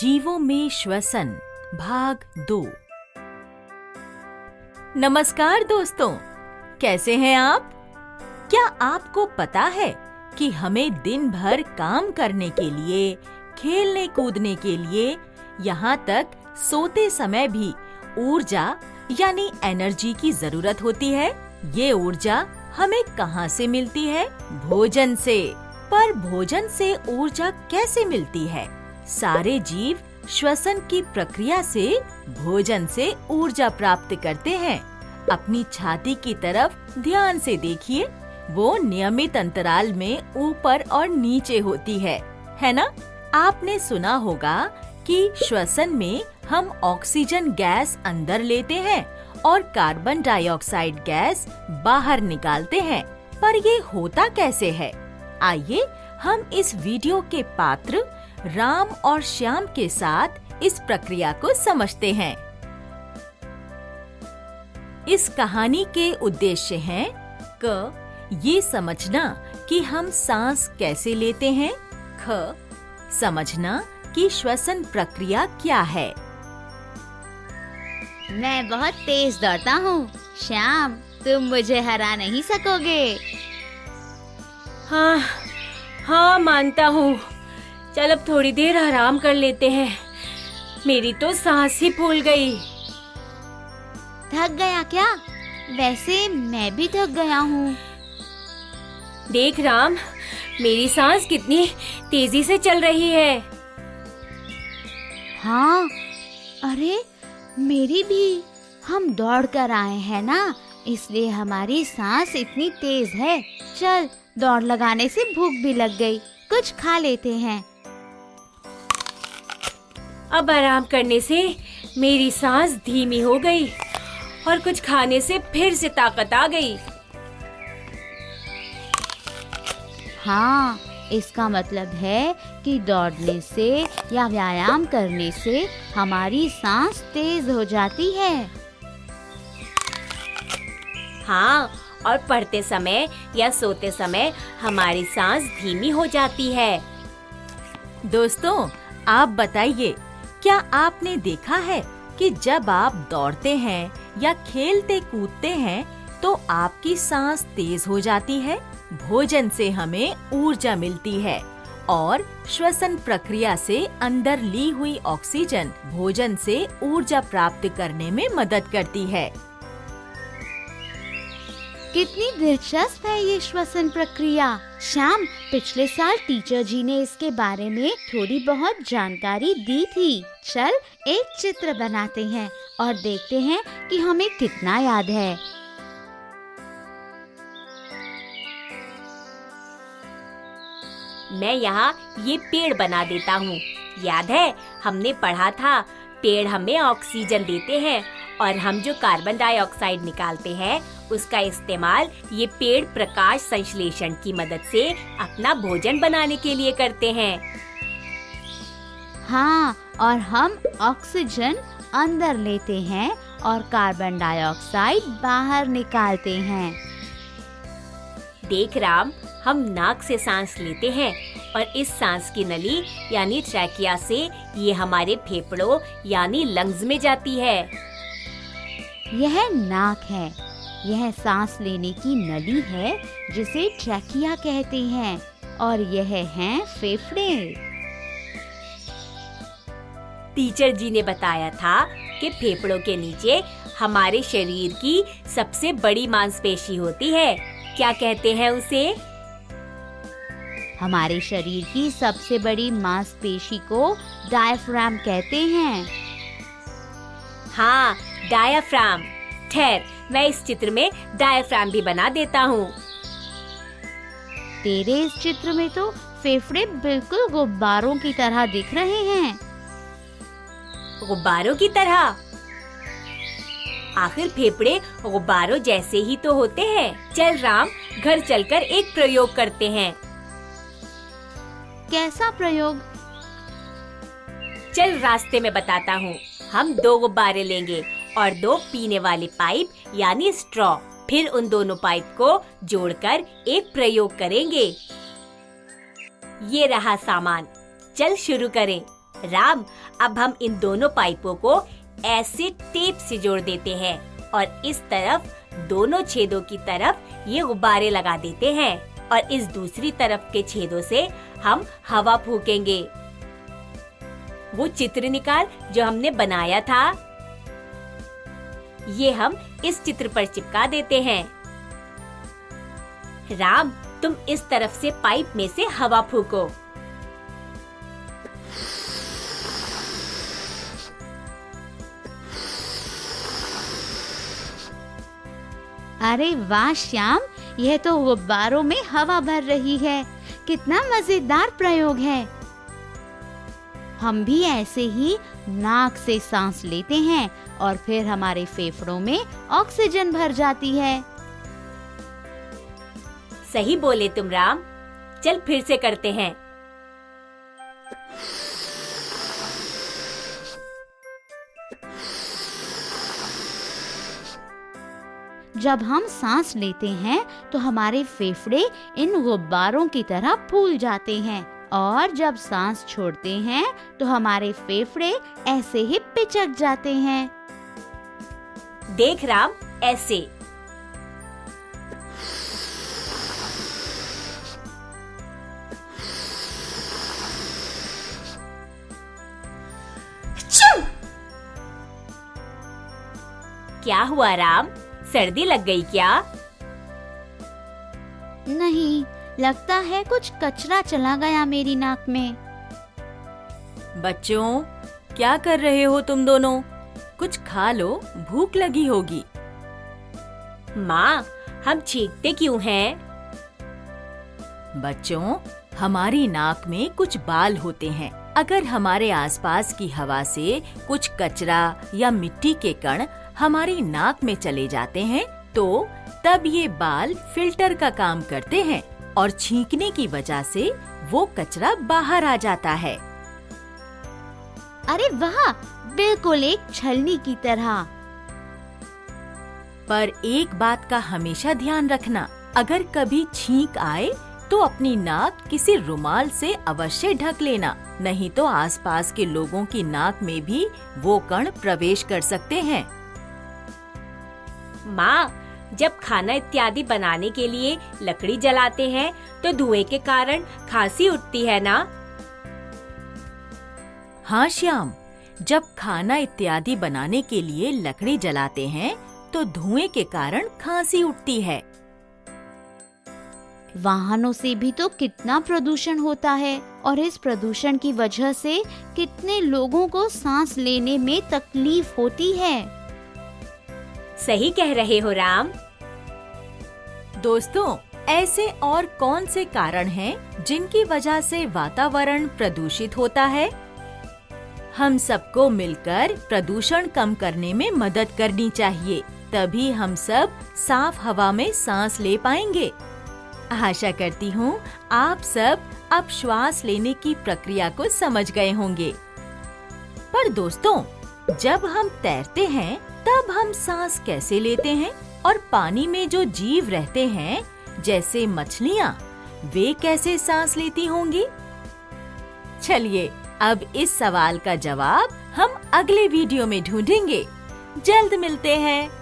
जीवों में श्वसन भाग 2। नमस्कार दोस्तों, कैसे हैं आप? क्या आपको पता है कि हमें दिन भर काम करने के लिए, खेलने कूदने के लिए, यहाँ तक सोते समय भी ऊर्जा यानी एनर्जी की जरूरत होती है। ये ऊर्जा हमें कहाँ से मिलती है? भोजन से। पर भोजन से ऊर्जा कैसे मिलती है? सारे जीव श्वसन की प्रक्रिया से भोजन से ऊर्जा प्राप्त करते हैं। अपनी छाती की तरफ ध्यान से देखिए, वो नियमित अंतराल में ऊपर और नीचे होती है ना? आपने सुना होगा कि श्वसन में हम ऑक्सीजन गैस अंदर लेते हैं और कार्बन डाइऑक्साइड गैस बाहर निकालते हैं। पर ये होता कैसे है? आइए हम इस वीडियो के पात्र राम और श्याम के साथ इस प्रक्रिया को समझते हैं। इस कहानी के उद्देश्य हैं क. ये समझना कि हम सांस कैसे लेते हैं। ख. समझना कि श्वसन प्रक्रिया क्या है। मैं बहुत तेज दौड़ता हूँ श्याम, तुम मुझे हरा नहीं सकोगे। हाँ मानता हूँ। चल अब थोड़ी देर आराम कर लेते हैं। मेरी तो सांस ही फूल गई। थक गया क्या? वैसे मैं भी थक गया हूँ। देख राम, मेरी सांस कितनी तेजी से चल रही है। हाँ, अरे मेरी भी। हम दौड़ कर आए हैं ना, इसलिए हमारी सांस इतनी तेज है। चल, दौड़ लगाने से भूख भी लग गई, कुछ खा लेते हैं। अब आराम करने से मेरी सांस धीमी हो गई और कुछ खाने से फिर से ताकत आ गई। हाँ, इसका मतलब है कि दौड़ने से या व्यायाम करने से हमारी सांस तेज हो जाती है। हाँ, और पढ़ते समय या सोते समय हमारी सांस धीमी हो जाती है। दोस्तों, आप बताइए, क्या आपने देखा है कि जब आप दौड़ते हैं या खेलते कूदते हैं तो आपकी सांस तेज हो जाती है? भोजन से हमें ऊर्जा मिलती है और श्वसन प्रक्रिया से अंदर ली हुई ऑक्सीजन भोजन से ऊर्जा प्राप्त करने में मदद करती है। कितनी दिलचस्प है ये श्वसन प्रक्रिया। श्याम, पिछले साल टीचर जी ने इसके बारे में थोड़ी बहुत जानकारी दी थी। चल एक चित्र बनाते हैं और देखते हैं कि हमें कितना याद है। मैं यहाँ ये पेड़ बना देता हूँ। याद है, हमने पढ़ा था पेड़ हमें ऑक्सीजन देते हैं और हम जो कार्बन डाइऑक्साइड निकालते हैं उसका इस्तेमाल ये पेड़ प्रकाश संश्लेषण की मदद से अपना भोजन बनाने के लिए करते हैं। हाँ, और हम ऑक्सीजन अंदर लेते हैं और कार्बन डाइऑक्साइड बाहर निकालते हैं। देख राम, हम नाक से सांस लेते हैं और इस सांस की नली यानी ट्रैकिया से ये हमारे फेफड़ों यानी लंग्स में जाती है। यह नाक है। यह सांस लेने की नली है जिसे ट्रैकिया कहते हैं और यह हैं फेफड़े। टीचर जी ने बताया था कि फेफड़ों के नीचे हमारे शरीर की सबसे बड़ी मांसपेशी होती है। क्या कहते हैं उसे? हमारे शरीर की सबसे बड़ी मांसपेशी को डायफ्राम कहते हैं। हाँ, डायाफ्राम। ठहर, मैं इस चित्र में डायाफ्राम भी बना देता हूँ। तेरे इस चित्र में तो फेफड़े बिल्कुल गुब्बारों की तरह दिख रहे हैं। गुब्बारों की तरह? आखिर फेफड़े गुब्बारों जैसे ही तो होते हैं। चल राम, घर चलकर एक प्रयोग करते हैं। कैसा प्रयोग? चल रास्ते में बताता हूँ। हम 2 गुब्बारे लेंगे और 2 पीने वाले पाइप यानी स्ट्रॉ। फिर उन दोनों पाइप को जोड़कर एक प्रयोग करेंगे। ये रहा सामान। चल शुरू करें। राम, अब हम इन दोनों पाइपों को ऐसे टेप से जोड़ देते हैं और इस तरफ दोनों छेदों की तरफ ये गुब्बारे लगा देते हैं और इस दूसरी तरफ के छेदों से हम हवा फूकेंगे। वो चित्र निकाल जो हमने बनाया था, ये हम इस चित्र पर चिपका देते हैं। राम, तुम इस तरफ से पाइप में से हवा फूको। अरे वाह श्याम, यह तो गुब्बारों में हवा भर रही है। कितना मजेदार प्रयोग है। हम भी ऐसे ही नाक से सांस लेते हैं और फिर हमारे फेफड़ों में ऑक्सीजन भर जाती है। सही बोले तुम राम। चल फिर से करते हैं। जब हम सांस लेते हैं तो हमारे फेफड़े इन गुब्बारों की तरह फूल जाते हैं और जब सांस छोड़ते हैं तो हमारे फेफड़े ऐसे ही पिचक जाते हैं। देख राम, ऐसे। क्या हुआ राम, सर्दी लग गई क्या? नहीं, लगता है कुछ कचरा चला गया मेरी नाक में। बच्चों, क्या कर रहे हो तुम दोनों? कुछ खा लो, भूख लगी होगी। माँ, हम छींकते क्यों हैं? बच्चों, हमारी नाक में कुछ बाल होते हैं। अगर हमारे आसपास की हवा से कुछ कचरा या मिट्टी के कण हमारी नाक में चले जाते हैं तो तब ये बाल फिल्टर का काम करते हैं और छींकने की वजह से वो कचरा बाहर आ जाता है। अरे वाह, बिल्कुल एक छलनी की तरह। पर एक बात का हमेशा ध्यान रखना, अगर कभी छींक आए तो अपनी नाक किसी रुमाल से अवश्य ढक लेना, नहीं तो आसपास के लोगों की नाक में भी वो कण प्रवेश कर सकते हैं। माँ, जब खाना इत्यादि बनाने के लिए लकड़ी जलाते हैं तो धुएं के कारण खांसी उठती है ना? हाँ श्याम, जब खाना इत्यादि बनाने के लिए लकड़ी जलाते हैं तो धुएं के कारण खांसी उठती है। वाहनों से भी तो कितना प्रदूषण होता है और इस प्रदूषण की वजह से कितने लोगों को सांस लेने में तकलीफ होती है। सही कह रहे हो राम। दोस्तों, ऐसे और कौन से कारण हैं जिनकी वजह से वातावरण प्रदूषित होता है? हम सबको मिलकर प्रदूषण कम करने में मदद करनी चाहिए, तभी हम सब साफ हवा में सांस ले पाएंगे। आशा करती हूँ आप सब अब श्वास लेने की प्रक्रिया को समझ गए होंगे। पर दोस्तों, जब हम तैरते हैं तब हम सांस कैसे लेते हैं? और पानी में जो जीव रहते हैं जैसे मछलियाँ, वे कैसे सांस लेती होंगी? चलिए, अब इस सवाल का जवाब हम अगले वीडियो में ढूंढेंगे। जल्द मिलते हैं।